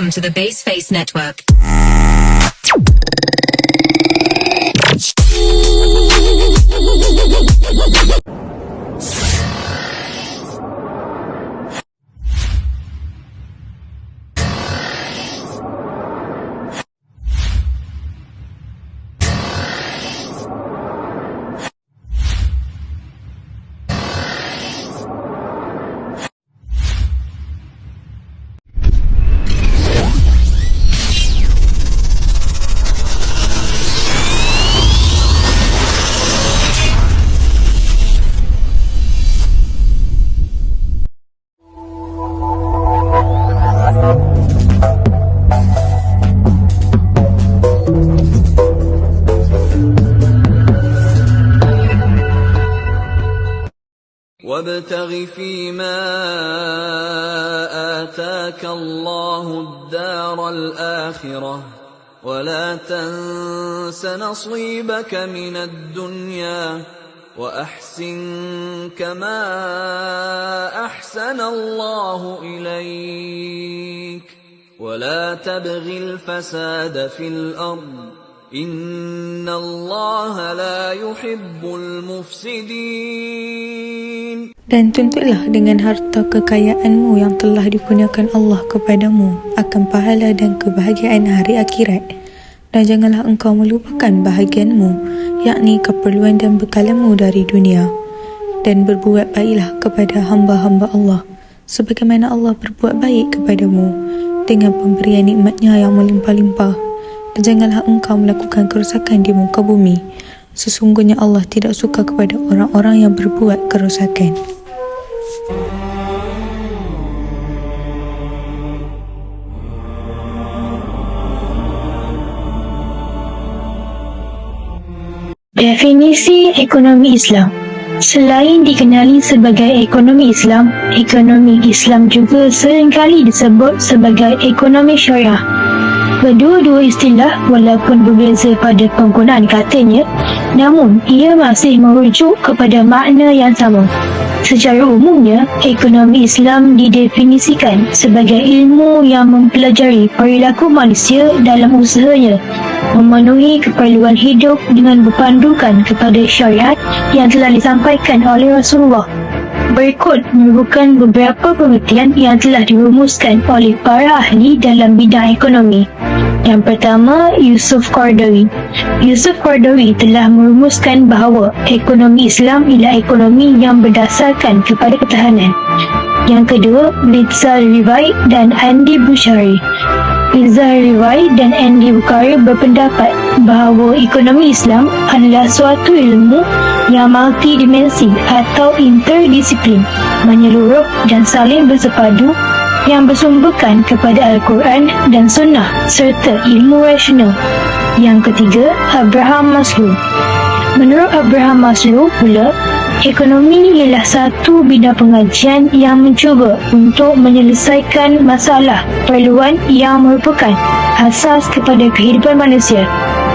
Welcome to the Baseface Network. وابتغ فيما آتاك الله الدار الآخرة ولا تنس نصيبك من الدنيا وأحسن كما أحسن الله إليك ولا تبغ الفساد في الأرض إن الله لا يحب المفسدين. Dan tuntutlah dengan harta kekayaanmu yang telah dikurniakan Allah kepadamu akan pahala dan kebahagiaan hari akhirat. Dan janganlah engkau melupakan bahagianmu, yakni keperluan dan bekalanmu dari dunia. Dan berbuat baiklah kepada hamba-hamba Allah, sebagaimana Allah berbuat baik kepadamu dengan pemberian nikmatnya yang melimpah-limpah. Dan janganlah engkau melakukan kerosakan di muka bumi. Sesungguhnya Allah tidak suka kepada orang-orang yang berbuat kerosakan. Definisi ekonomi Islam. Selain dikenali sebagai ekonomi Islam juga seringkali disebut sebagai ekonomi syariah. Kedua-dua istilah walaupun berbeza pada penggunaan katanya, namun ia masih merujuk kepada makna yang sama. Secara umumnya, ekonomi Islam didefinisikan sebagai ilmu yang mempelajari perilaku manusia dalam usahanya, memenuhi keperluan hidup dengan berpandukan kepada syariat yang telah disampaikan oleh Rasulullah. Berikut merupakan beberapa pengertian yang telah dirumuskan oleh para ahli dalam bidang ekonomi. Yang pertama, Yusuf Qaradawi. Yusuf Qaradawi telah merumuskan bahawa ekonomi Islam ialah ekonomi yang berdasarkan kepada ketahanan. Yang kedua, Liza Rivai dan Andy Bukhari. Liza Rivai dan Andy Bukhari berpendapat bahawa ekonomi Islam adalah suatu ilmu yang multidimensi atau interdisiplin, menyeluruh dan saling bersepadu yang bersumberkan kepada Al-Quran dan Sunnah serta ilmu rasional. Yang ketiga, Abraham Maslow. Menurut Abraham Maslow pula, ekonomi ialah satu bidang pengajian yang mencuba untuk menyelesaikan masalah perluan yang merupakan asas kepada kehidupan manusia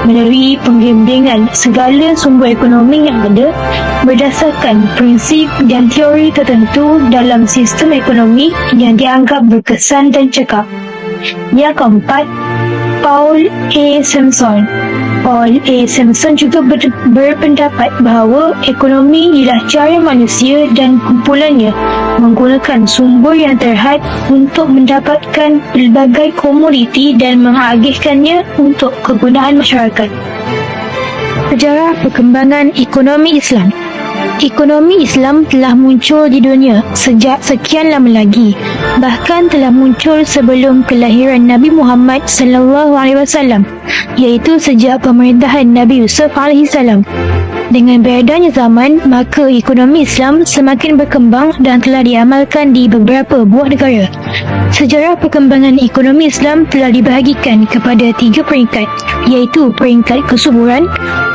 melalui pembimbingan segala sumber ekonomi yang ada berdasarkan prinsip dan teori tertentu dalam sistem ekonomi yang dianggap berkesan dan cekap. Yang keempat, Paul A. Simpson. Paul A. Simpson juga berpendapat bahawa ekonomi ialah cara manusia dan kumpulannya menggunakan sumber yang terhad untuk mendapatkan pelbagai komoditi dan mengagihkannya untuk kegunaan masyarakat. Sejarah perkembangan ekonomi Islam. Ekonomi Islam telah muncul di dunia sejak sekian lama lagi, bahkan telah muncul sebelum kelahiran Nabi Muhammad SAW, iaitu sejak pemerintahan Nabi Yusuf AS. Dengan beredarnya zaman, maka ekonomi Islam semakin berkembang dan telah diamalkan di beberapa buah negara. Sejarah perkembangan ekonomi Islam telah dibahagikan kepada 3 peringkat, iaitu peringkat kesuburan,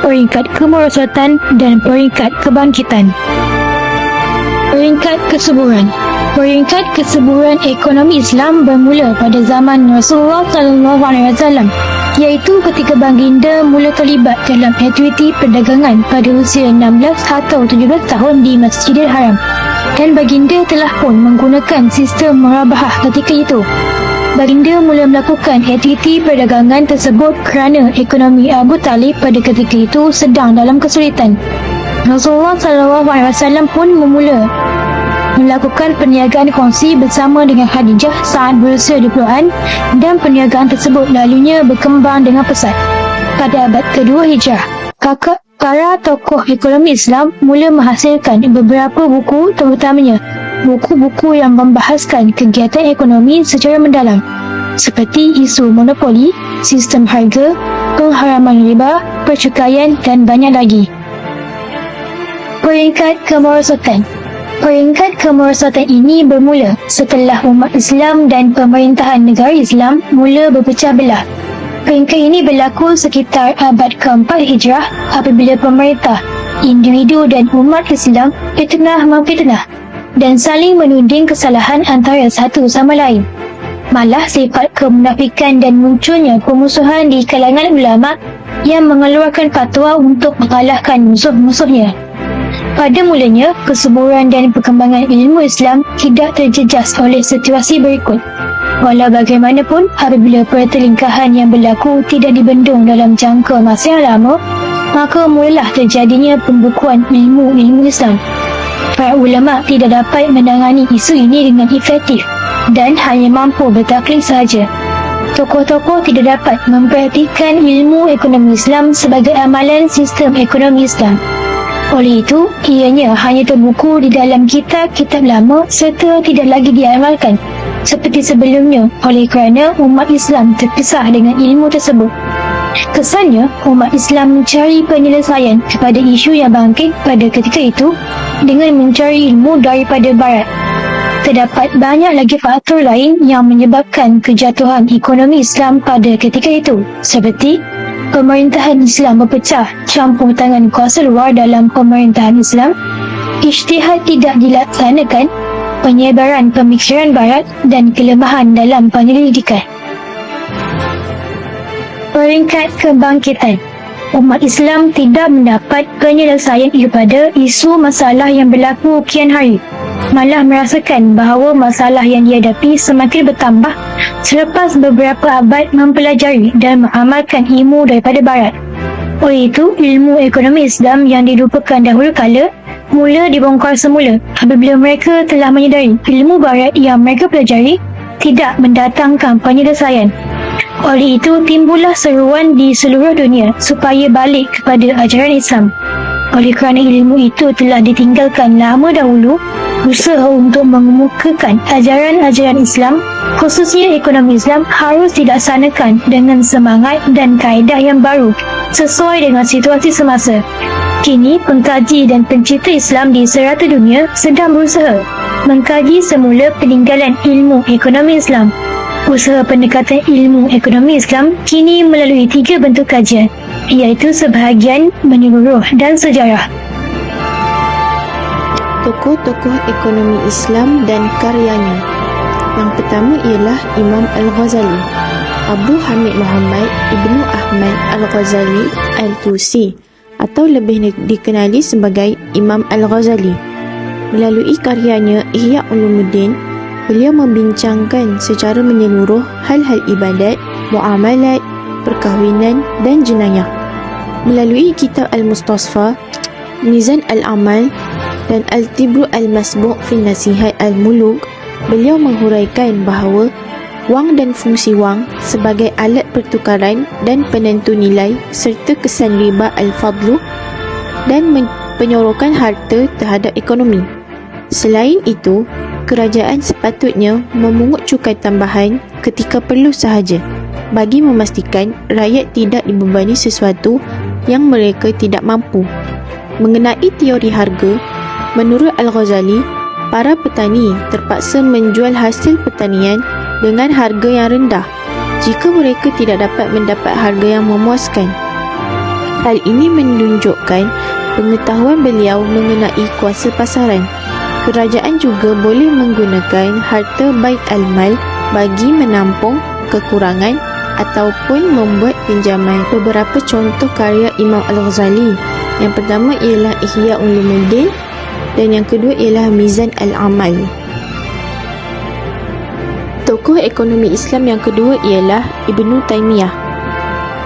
peringkat kemerosatan dan peringkat kebangkitan. Peringkat kesuburan. Peringkat kesuburan ekonomi Islam bermula pada zaman Rasulullah SAW, iaitu ketika baginda mula terlibat dalam aktiviti perdagangan pada usia 16 atau 17 tahun di Masjidil Haram, dan baginda telah pun menggunakan sistem murabahah ketika itu. Baginda mula melakukan aktiviti perdagangan tersebut kerana ekonomi Abu Talib pada ketika itu sedang dalam kesulitan. Rasulullah SAW pun memula melakukan perniagaan kongsi bersama dengan Khadijah saat berusia 20-an, dan perniagaan tersebut lalunya berkembang dengan pesat. Pada abad kedua Hijrah, para tokoh ekonomi Islam mula menghasilkan beberapa buku, terutamanya buku-buku yang membahaskan kegiatan ekonomi secara mendalam, seperti isu monopoli, sistem harga, pengharaman riba, percukaian dan banyak lagi. Peringkat kemerosotan. Peringkat kemerosotan ini bermula setelah umat Islam dan pemerintahan negara Islam mula berpecah belah. Peringkat ini berlaku sekitar abad keempat Hijrah apabila pemerintah, individu dan umat Islam fitnah-memfitnah dan saling menuding kesalahan antara satu sama lain. Malah sifat kemunafikan dan munculnya permusuhan di kalangan ulama yang mengeluarkan fatwa untuk mengalahkan musuh-musuhnya. Pada mulanya, kesuburan dan perkembangan ilmu Islam tidak terjejas oleh situasi berikut. Walau bagaimanapun, apabila pertelingkahan yang berlaku tidak dibendung dalam jangka masa yang lama, maka mulalah terjadinya pembukuan ilmu-ilmu Islam. Para ulama tidak dapat menangani isu ini dengan efektif dan hanya mampu bertaklid sahaja. Tokoh-tokoh tidak dapat mempraktikkan ilmu ekonomi Islam sebagai amalan sistem ekonomi Islam. Oleh itu, ianya hanya terbuku di dalam kitab-kitab lama serta tidak lagi diamalkan seperti sebelumnya oleh kerana umat Islam terpisah dengan ilmu tersebut. Kesannya, umat Islam mencari penyelesaian kepada isu yang bangkit pada ketika itu dengan mencari ilmu daripada Barat. Terdapat banyak lagi faktor lain yang menyebabkan kejatuhan ekonomi Islam pada ketika itu, seperti pemerintahan Islam berpecah, campur tangan kuasa luar dalam pemerintahan Islam, ijtihad tidak dilaksanakan, penyebaran pemikiran Barat dan kelemahan dalam penyelidikan. Peringkat kebangkitan. Umat Islam tidak mendapat penyelesaian kepada isu masalah yang berlaku kian hari, malah merasakan bahawa masalah yang dihadapi semakin bertambah selepas beberapa abad mempelajari dan mengamalkan ilmu daripada Barat. Oleh itu, ilmu ekonomi Islam yang dilupakan dahulu kala mula dibongkar semula apabila mereka telah menyedari ilmu Barat yang mereka pelajari tidak mendatangkan penyelesaian. Oleh itu, timbullah seruan di seluruh dunia supaya balik kepada ajaran Islam. Oleh kerana ilmu itu telah ditinggalkan lama dahulu, usaha untuk mengemukakan ajaran-ajaran Islam, khususnya ekonomi Islam, harus dilaksanakan dengan semangat dan kaedah yang baru sesuai dengan situasi semasa. Kini, pengkaji dan pencipta Islam di serata dunia sedang berusaha mengkaji semula peninggalan ilmu ekonomi Islam. Usaha pendekatan ilmu ekonomi Islam kini melalui 3 bentuk kajian, iaitu sebahagian, menyeluruh dan sejarah. Tokoh-tokoh ekonomi Islam dan karyanya. Yang pertama ialah Imam Al-Ghazali, Abu Hamid Muhammad Ibnu Ahmad Al-Ghazali Al-Tusi, atau lebih dikenali sebagai Imam Al-Ghazali. Melalui karyanya Ihya Ulumuddin, beliau membincangkan secara menyeluruh hal-hal ibadat, muamalat, perkahwinan dan jenayah. Melalui kitab Al-Mustasfa, Mizan Al-Amal dan Al-Tibru Al-Masbu' fi Nasihat Al-Muluk, beliau menghuraikan bahawa wang dan fungsi wang sebagai alat pertukaran dan penentu nilai serta kesan riba al-fadlu dan penyorokan harta terhadap ekonomi. Selain itu, kerajaan sepatutnya memungut cukai tambahan ketika perlu sahaja bagi memastikan rakyat tidak dibebani sesuatu yang mereka tidak mampu. Mengenai teori harga, menurut Al-Ghazali, para petani terpaksa menjual hasil pertanian dengan harga yang rendah jika mereka tidak dapat mendapat harga yang memuaskan. Hal ini menunjukkan pengetahuan beliau mengenai kuasa pasaran. Kerajaan juga boleh menggunakan harta bait al-mal bagi menampung kekurangan ataupun membuat pinjaman. Beberapa contoh karya Imam Al-Ghazali. Yang pertama ialah Ihya Ulumuddin dan yang kedua ialah Mizan Al-Amal. Tokoh ekonomi Islam yang kedua ialah Ibnu Taimiyah.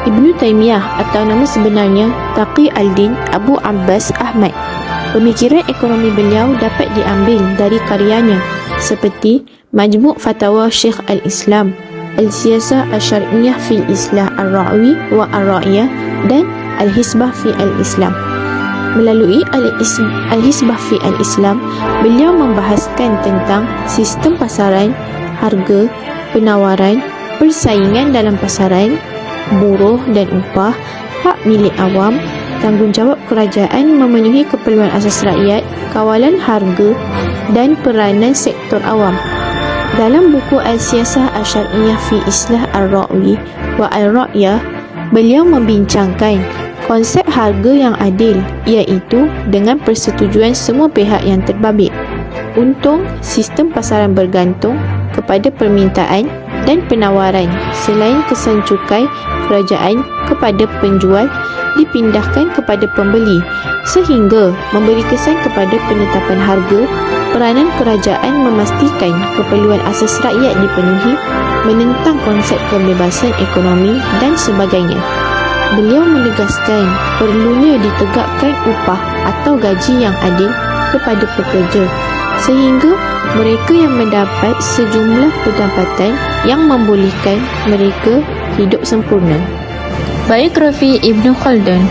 Ibnu Taimiyah atau nama sebenarnya Taqi al-Din Abu Abbas Ahmad. Pemikiran ekonomi beliau dapat diambil dari karyanya seperti Majmu' Fatawa Syekh al-Islam, Al-Siyasah Al-Syar'iyyah fil Islah Ar-Ra'wi wa Ar-Ra'iyah dan Al-Hisbah fi al-Islam. Melalui Al-Hisbah fi al-Islam, beliau membahaskan tentang sistem pasaran, harga, penawaran, persaingan dalam pasaran, buruh dan upah, hak milik awam, tanggungjawab kerajaan memenuhi keperluan asas rakyat, kawalan harga dan peranan sektor awam. Dalam buku Al-Siyasah Al-Syar'iyyah fi Islah Ar-Ra'wi wa Ar-Ra'iyah, beliau membincangkan konsep harga yang adil, iaitu dengan persetujuan semua pihak yang terbabit. Untung, sistem pasaran bergantung kepada permintaan dan penawaran selain kesan cukai kerajaan kepada penjual dipindahkan kepada pembeli, sehingga memberi kesan kepada penetapan harga. Peranan kerajaan memastikan keperluan asas rakyat dipenuhi, menentang konsep kebebasan ekonomi dan sebagainya. Beliau menegaskan perlunya ditegakkan upah atau gaji yang adil kepada pekerja, sehingga mereka yang mendapat sejumlah pendapatan yang membolehkan mereka hidup sempurna. Biografi Ibnu Khaldun.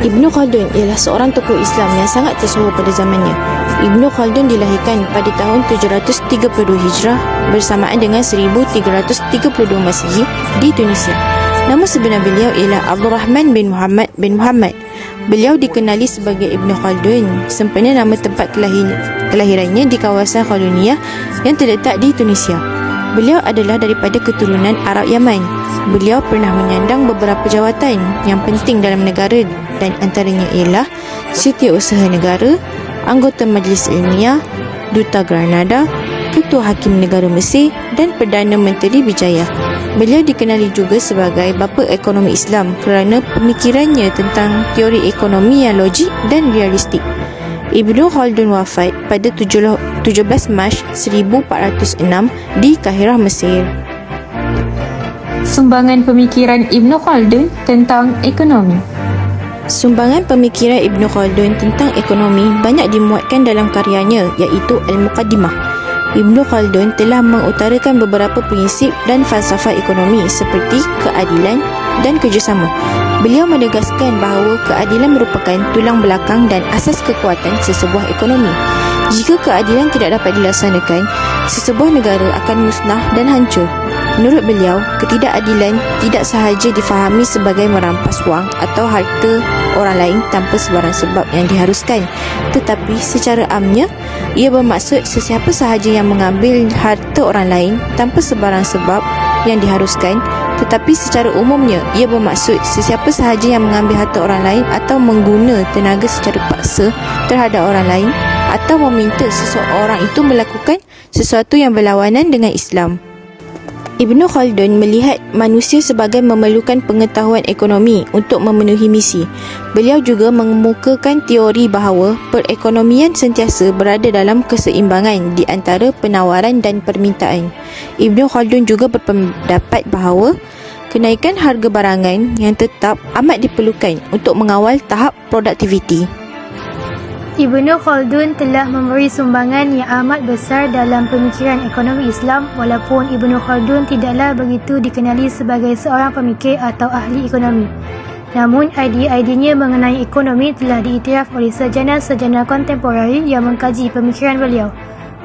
Ibnu Khaldun ialah seorang tokoh Islam yang sangat tersohor pada zamannya. Ibnu Khaldun dilahirkan pada tahun 732 Hijrah bersamaan dengan 1332 Masihi di Tunisia. Nama sebenar beliau ialah Abdul Rahman bin Muhammad bin Muhammad. Beliau dikenali sebagai Ibnu Khaldun sempena nama tempat kelahirannya di kawasan Khalduniyah yang terletak di Tunisia. Beliau adalah daripada keturunan Arab Yaman. Beliau pernah menyandang beberapa jawatan yang penting dalam negara dan antaranya ialah Setiausaha Negara, Anggota Majlis Ilmiah, Duta Granada, Ketua Hakim Negara Mesir dan Perdana Menteri Bijaya. Beliau dikenali juga sebagai bapa ekonomi Islam kerana pemikirannya tentang teori ekonomi yang logik dan realistik. Ibnu Khaldun wafat pada 17 Mac 1406 di Kahirah, Mesir. Sumbangan pemikiran Ibnu Khaldun tentang ekonomi. Sumbangan pemikiran Ibnu Khaldun tentang ekonomi banyak dimuatkan dalam karyanya iaitu Al-Muqaddimah. Ibnu Khaldun telah mengutarakan beberapa prinsip dan falsafah ekonomi seperti keadilan dan kerjasama. Beliau menegaskan bahawa keadilan merupakan tulang belakang dan asas kekuatan sesebuah ekonomi. Jika keadilan tidak dapat dilaksanakan, sesebuah negara akan musnah dan hancur. Menurut beliau, ketidakadilan tidak sahaja difahami sebagai merampas wang atau harta orang lain tanpa sebarang sebab yang diharuskan, tetapi secara amnya, ia bermaksud sesiapa sahaja yang mengambil harta orang lain tanpa sebarang sebab yang diharuskan, tetapi secara umumnya, ia bermaksud sesiapa sahaja yang mengambil harta orang lain atau mengguna tenaga secara paksa terhadap orang lain atau meminta seseorang itu melakukan sesuatu yang berlawanan dengan Islam. Ibnu Khaldun melihat manusia sebagai memerlukan pengetahuan ekonomi untuk memenuhi misi. Beliau juga mengemukakan teori bahawa perekonomian sentiasa berada dalam keseimbangan di antara penawaran dan permintaan. Ibnu Khaldun juga berpendapat bahawa kenaikan harga barangan yang tetap amat diperlukan untuk mengawal tahap produktiviti. Ibnu Khaldun telah memberi sumbangan yang amat besar dalam pemikiran ekonomi Islam, walaupun Ibnu Khaldun tidaklah begitu dikenali sebagai seorang pemikir atau ahli ekonomi. Namun, idea-idenya mengenai ekonomi telah diiktiraf oleh sarjana-sarjana kontemporari yang mengkaji pemikiran beliau.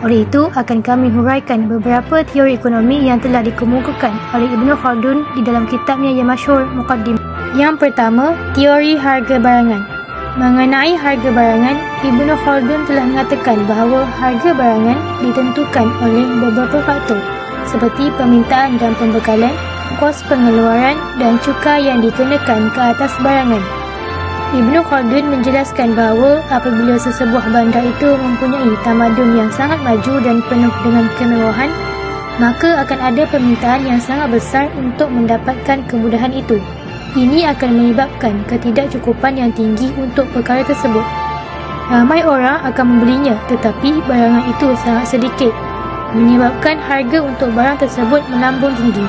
Oleh itu, akan kami huraikan beberapa teori ekonomi yang telah dikemukakan oleh Ibnu Khaldun di dalam kitabnya yang masyhur Muqaddimah. Yang pertama, teori harga barangan. Mengenai harga barangan, Ibnu Khaldun telah mengatakan bahawa harga barangan ditentukan oleh beberapa faktor seperti permintaan dan pembekalan, kos pengeluaran dan cukai yang dikenakan ke atas barangan. Ibnu Khaldun menjelaskan bahawa apabila sesebuah bandar itu mempunyai tamadun yang sangat maju dan penuh dengan kemewahan, maka akan ada permintaan yang sangat besar untuk mendapatkan kemudahan itu. Ini akan menyebabkan ketidakcukupan yang tinggi untuk perkara tersebut. Ramai orang akan membelinya, tetapi barangan itu sangat sedikit. menyebabkan harga untuk barang tersebut melambung tinggi.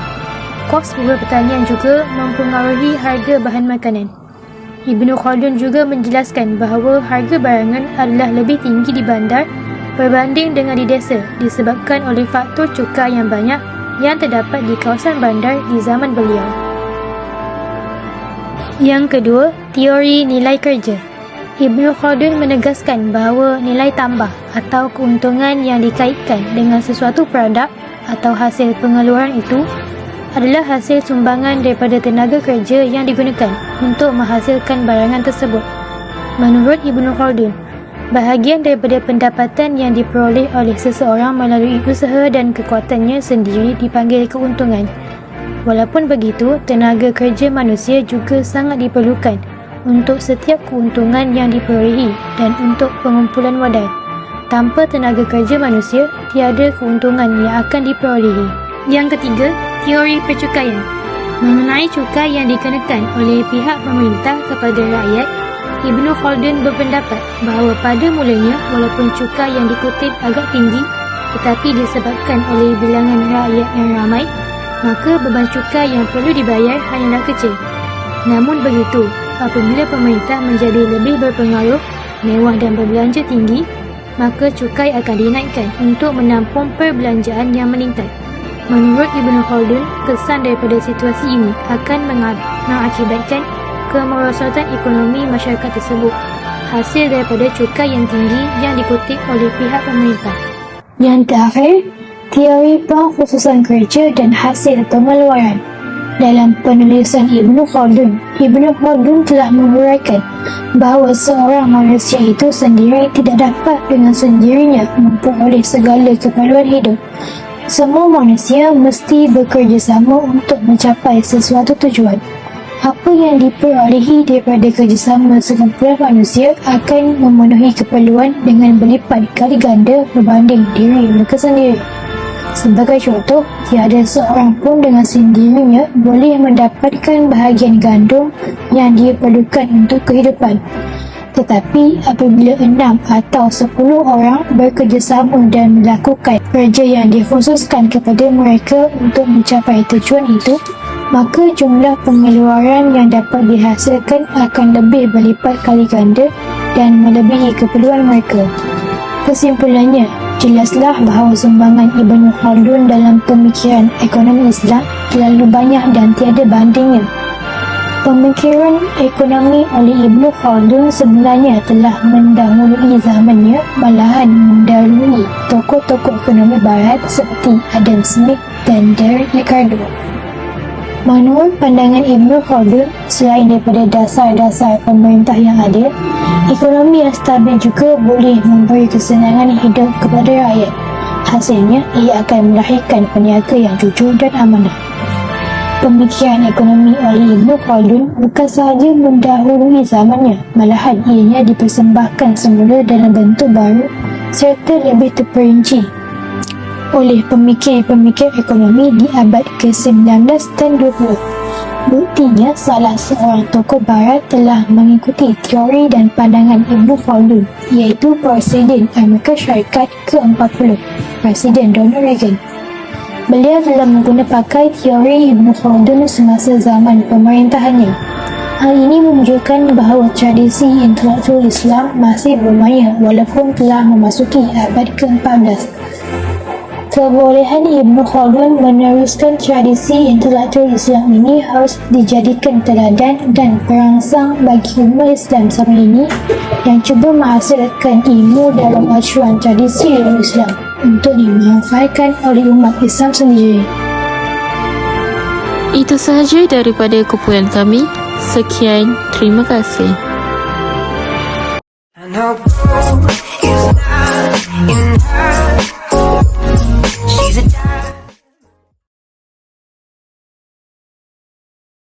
Kos pertanian juga mempengaruhi harga bahan makanan. Ibnu Khaldun juga menjelaskan bahawa harga barangan adalah lebih tinggi di bandar berbanding dengan di desa disebabkan oleh faktor cukai yang banyak yang terdapat di kawasan bandar di zaman beliau. Yang kedua, teori nilai kerja. Ibnu Khaldun menegaskan bahawa nilai tambah atau keuntungan yang dikaitkan dengan sesuatu produk atau hasil pengeluaran itu adalah hasil sumbangan daripada tenaga kerja yang digunakan untuk menghasilkan barangan tersebut. Menurut Ibnu Khaldun, bahagian daripada pendapatan yang diperoleh oleh seseorang melalui usaha dan kekuatannya sendiri dipanggil keuntungan. Walaupun begitu, tenaga kerja manusia juga sangat diperlukan untuk setiap keuntungan yang diperolehi dan untuk pengumpulan wadai. Tanpa tenaga kerja manusia, tiada keuntungan yang akan diperolehi. Yang ketiga, teori percukaian. Mengenai cukai yang dikenakan oleh pihak pemerintah kepada rakyat, Ibnu Khaldun berpendapat bahawa pada mulanya walaupun cukai yang dikutip agak tinggi tetapi disebabkan oleh bilangan rakyat yang ramai, maka beban cukai yang perlu dibayar hanyalah kecil. Namun begitu, apabila pemerintah menjadi lebih berpengaruh, mewah dan berbelanja tinggi, maka cukai akan dinaikkan untuk menampung perbelanjaan yang meningkat. Menurut Ibnu Khaldun, kesan daripada situasi ini akan mengakibatkan kemerosotan ekonomi masyarakat tersebut, hasil daripada cukai yang tinggi yang dikutip oleh pihak pemerintah. Yang terakhir, teori pengkhususan kerja dan hasil pengeluaran. Dalam penulisan Ibnu Khaldun telah menguraikan bahawa seorang manusia itu sendiri tidak dapat dengan sendirinya memperoleh segala keperluan hidup. Semua manusia mesti bekerjasama untuk mencapai sesuatu tujuan. Apa yang diperolehi daripada kerjasama sekumpulan manusia akan memenuhi keperluan dengan berlipat kali ganda berbanding diri mereka sendiri. Sebagai contoh, tiada seorang pun dengan sendirinya boleh mendapatkan bahagian gandum yang dia perlukan untuk kehidupan. Tetapi apabila 6 atau 10 orang bekerjasama dan melakukan kerja yang dikhususkan kepada mereka untuk mencapai tujuan itu, maka jumlah pengeluaran yang dapat dihasilkan akan lebih berlipat kali ganda dan melebihi keperluan mereka. Kesimpulannya, jelaslah bahawa sumbangan Ibnu Khaldun dalam pemikiran ekonomi Islam terlalu banyak dan tiada bandingnya. Pemikiran ekonomi oleh Ibnu Khaldun sebenarnya telah mendahului zamannya, malahan mendahului tokoh-tokoh ekonomi barat seperti Adam Smith dan Derek Ricardo. Menurut pandangan Ibnu Khaldun, selain daripada dasar-dasar pemerintah yang ada, ekonomi yang stabil juga boleh memberi kesenangan hidup kepada rakyat. Hasilnya, ia akan melahirkan peniaga yang jujur dan amanah. Pemikiran ekonomi oleh Ibnu Khaldun bukan sahaja mendahului zamannya, malahan ianya dipersembahkan semula dalam bentuk baru serta lebih terperinci oleh pemikir-pemikir ekonomi di abad ke-19 dan 20. Buktinya, salah seorang tokoh barat telah mengikuti teori dan pandangan Ibnu Khaldun, iaitu Presiden Amerika Syarikat ke-40, Presiden Ronald Reagan. Beliau telah pakai teori Ibnu Khaldun semasa zaman pemerintahannya. Hal ini menunjukkan bahawa tradisi intelektual Islam masih bermaya walaupun telah memasuki abad ke-14. Kebolehan Ibnu Khaldun meneruskan tradisi intelektual Islam ini harus dijadikan teladan dan perangsang bagi umat Islam saat ini yang cuba menghasilkan ilmu dalam acuan tradisi ilmu Islam untuk dimanfaatkan oleh umat Islam sendiri. Itu sahaja daripada kumpulan kami. Sekian, terima kasih.